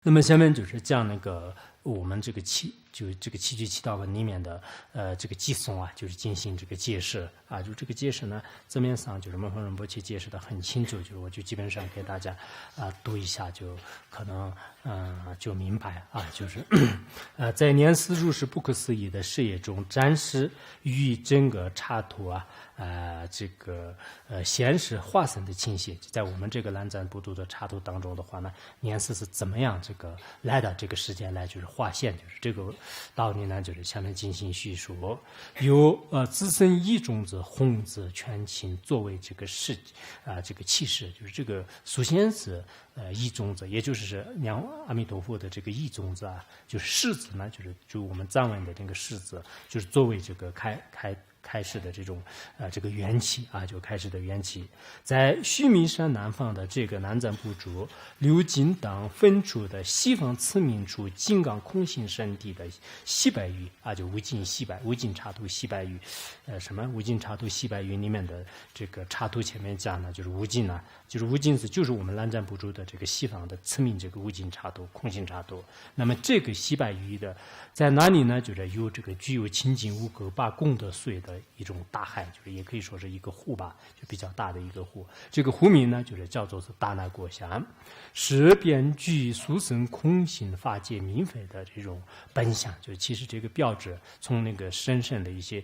那么下面就是讲那个我们这个七句七道文里面的这个偈颂啊，就是进行这个解释啊，就这个解释呢，字面上就是门峰仁波切解释的很清楚，就是我就基本上给大家读一下，就可能就明白啊，就是在念思如是不可思议的事业中展示与整个插图啊。这个显示化身的倾斜，在我们这个南瞻部度的插图当中的话呢，念思是怎么样这个来到这个世间来，就是划线，就是这个道理呢，就是下面进行叙述。有自身一种子红子全情作为这个这个气势，就是这个苏仙子一种子，也就是阿弥陀佛的这个一种子啊，就是世子呢，就我们藏文的那个世子，就是作为这个开始的这种这个缘起啊，就开始的缘起，在须弥山南方的这个南瞻部族流经等分处的西方次名处金刚空性圣地的西白玉啊，就无尽插图西白玉，无尽插图西白玉里面的这个插图前面讲呢，就是无尽啊，就是无尽就是我们南瞻部族的这个西方的次名这个无尽插图空性插图。那么这个西白玉的在哪里呢？就是有这个具有清净无垢八功德水的一种大海，就是也可以说是一个湖吧，就比较大的一个湖。这个湖名呢，就是叫做是大那国乡，是遍具殊胜空性法界明非的这种本相。就是其实这个标志，从那个神圣的一些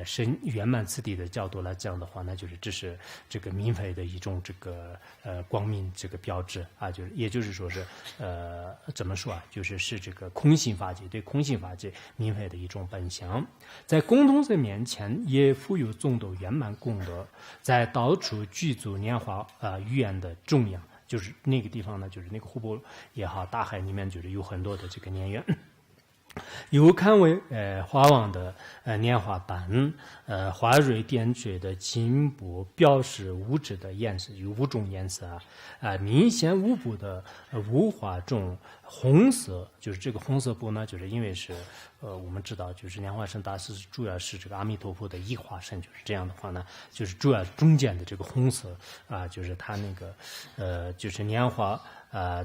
神圆满次第的角度来讲的话呢，就是这是这个明非的一种这个光明这个标志啊，就是也就是说是怎么说啊，是这个空性法界对空性法界明非的一种本相，在共同者面前也富有众多圆满功德，在到处具足莲花语言的中央，就是那个地方呢，就是那个湖泊也好，大海里面就是有很多的这个莲园。有看为花王的莲花瓣，花蕊点缀的金箔表示物质的颜色，有5种颜色啊，明显无补的无花中红色，就是这个红色布呢，就是因为是我们知道，就是莲花生大师主要是这个阿弥陀佛的一化身，就是这样的话呢，就是主要中间的这个红色啊，就是它那个就是莲花。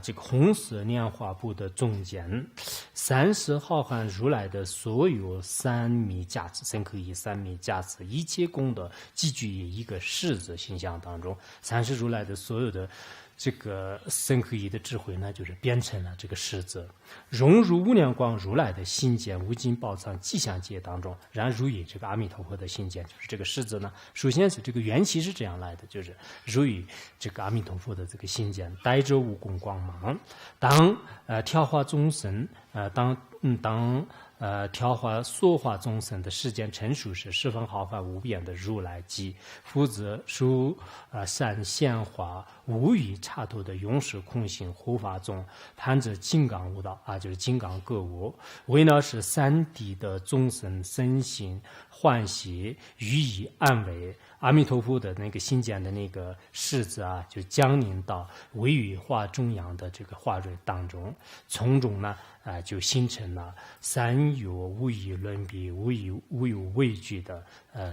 这个红色莲花布的中间，30浩瀚如来的所有三密价值，深刻以三密价值，一切功德集聚于一个世字形象当中。30如来的所有的这个深刻意的智慧呢，就是变成了这个世字，融入无量光如来的心间无尽宝藏吉祥界当中，然入于这个阿弥陀佛的心间。就是这个世字呢，首先是这个缘起是这样来的，就是入于这个阿弥陀佛的这个心间，带着无功光芒，当调化众生，当调化所化众生的时间成熟是十分浩瀚无边的如来即负责属善显化无与差度的永世空性护法中攀着金刚悟道啊，就是金刚觉悟，为呢是三谛的众生身心欢喜予以安慰。阿弥陀佛的那个心间的那个世子啊，就降临到位于化中央的这个化蕊当中，从中呢就形成了三有无以伦比、无有畏惧的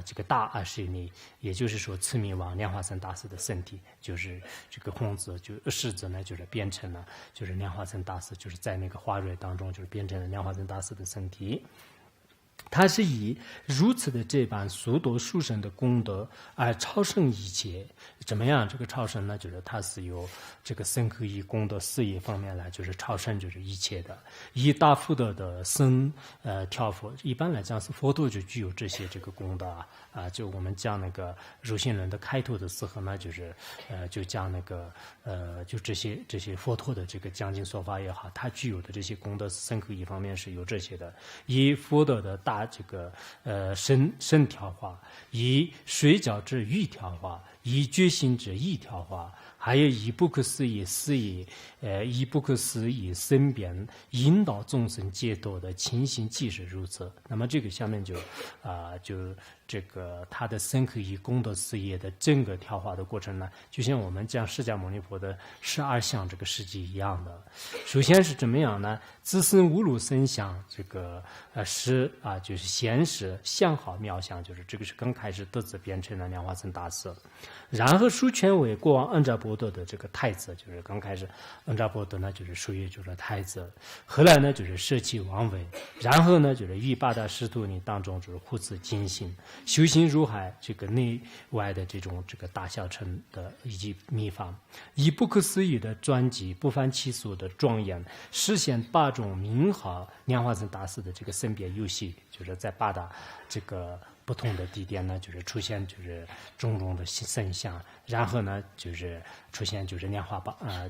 这个大20力，也就是说，次名王莲花生大师的身体，就是这个红子就世子呢，就是变成了就是莲花生大师，就是在那个化蕊当中，就是变成了莲花生大师的身体。他是以如此的这般速多殊胜的功德而超胜一切。怎么样？这个超胜呢，就是他是由这个深刻以功德事业方面来，就是超胜就是一切的。以大福德的调伏，一般来讲是佛陀就具有这些这个功德就我们讲那个入心论的开头的时候呢，就是就讲那个就这些佛陀的这个讲经说法也好，他具有的这些功德深刻一方面是有这些的。以福德的大这个身调化，以水饺之欲调化，以觉心之意调化，还有以不可思议事业，以不可思议身边引导众生解脱的清醒即是如此。那么这个下面就这个他的深刻以功德事业的整个调化的过程呢，就像我们讲释迦牟尼佛的12相这个事迹一样的。首先是怎么样呢？自身无入身相，这个就是显示相好妙相，就是这个是刚开始得自变成了莲花生大师。然后授权为国王恩扎伯德的这个太子，就是刚开始恩扎伯德呢就是属于就是太子，后来呢就是舍弃王位，然后呢就是于八大使徒里当中就是护持精行，修行入海这个内外的这种这个大小乘的以及秘法，以不可思议的专辑不凡其所的庄严，实现8种名号莲花生大师的这个身边游戏，就是在8大这个不同的地点呢，就是出现就是种种的圣像，然后呢就是出现就是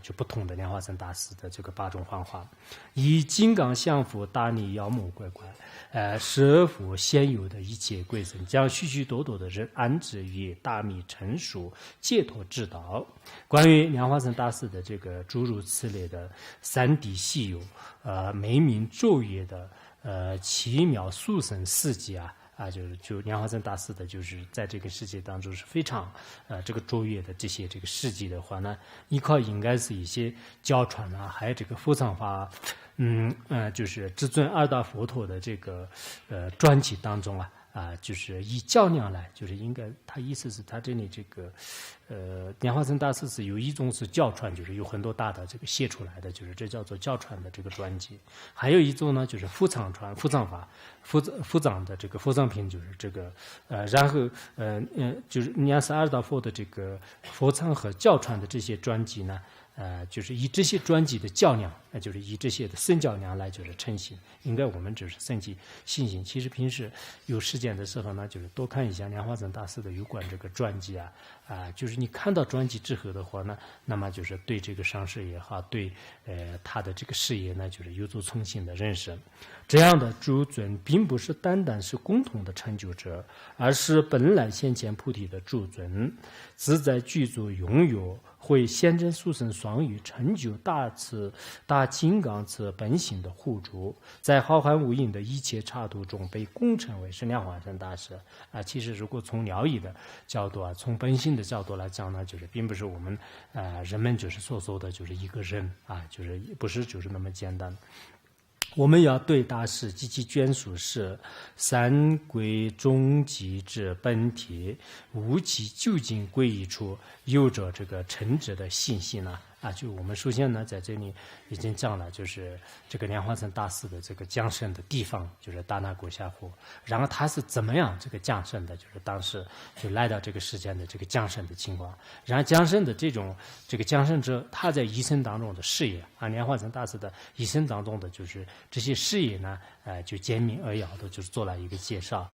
就不同的莲花生大师的这个8种幻化，以金刚相符大力妖魔怪怪，摄服现有的一切鬼神，将许许多多的人安置于大密成熟解脱之道。关于莲花生大师的这个诸如此类的3D稀有美名昼夜的奇妙殊胜事迹就莲花生大师的，就是在这个世界当中是非常这个卓越的这个事迹的话呢，依靠应该是一些教传还有这个佛藏法，就是至尊二大佛陀的这个传记当中就是以较量来，就是应该他意思是他这里这个莲花生大师是有一种是教传，就是有很多大的这个写出来的，就是这叫做教传的这个传记，还有一种呢就是佛藏传佛藏法佛藏的这个佛藏品，就是这个然后就是念是二大佛的这个佛藏和教传的这些传记呢，就是以这些专辑的较量，就是以这些的圣教量来就是称行。应该我们只是升级信心。其实平时有时间的时候呢，就是多看一下莲花生大师的有关这个传记就是你看到传记之后的话呢，那么就是对这个上师也好，对他的这个事业呢，就是有所重新的认识。这样的诸尊并不是单单是共同的成就者，而是本来先前菩提的诸尊，自在具足拥有会显真殊胜双语成就大慈大金刚慈本性的护主，在浩瀚无垠的一切刹土中被共称为是莲花生大师其实如果从了义的角度从本性的角度来讲呢，就是并不是我们人们就是所说的就是一个人就是不是就是那么简单。我们要对大师及其眷属是三归终极之本体，无其究竟归一处，有着这个诚挚的信心就我们首先呢，在这里已经讲了，就是这个莲花生大师的这个降生的地方，就是大那国下湖。然后他是怎么样这个降生的，就是当时就来到这个世间的这个降生的情况。然后降生的这个降生者，他在一生当中的事业莲花生大师的一生当中的就是这些事业呢，就简明扼要的就是做了一个介绍。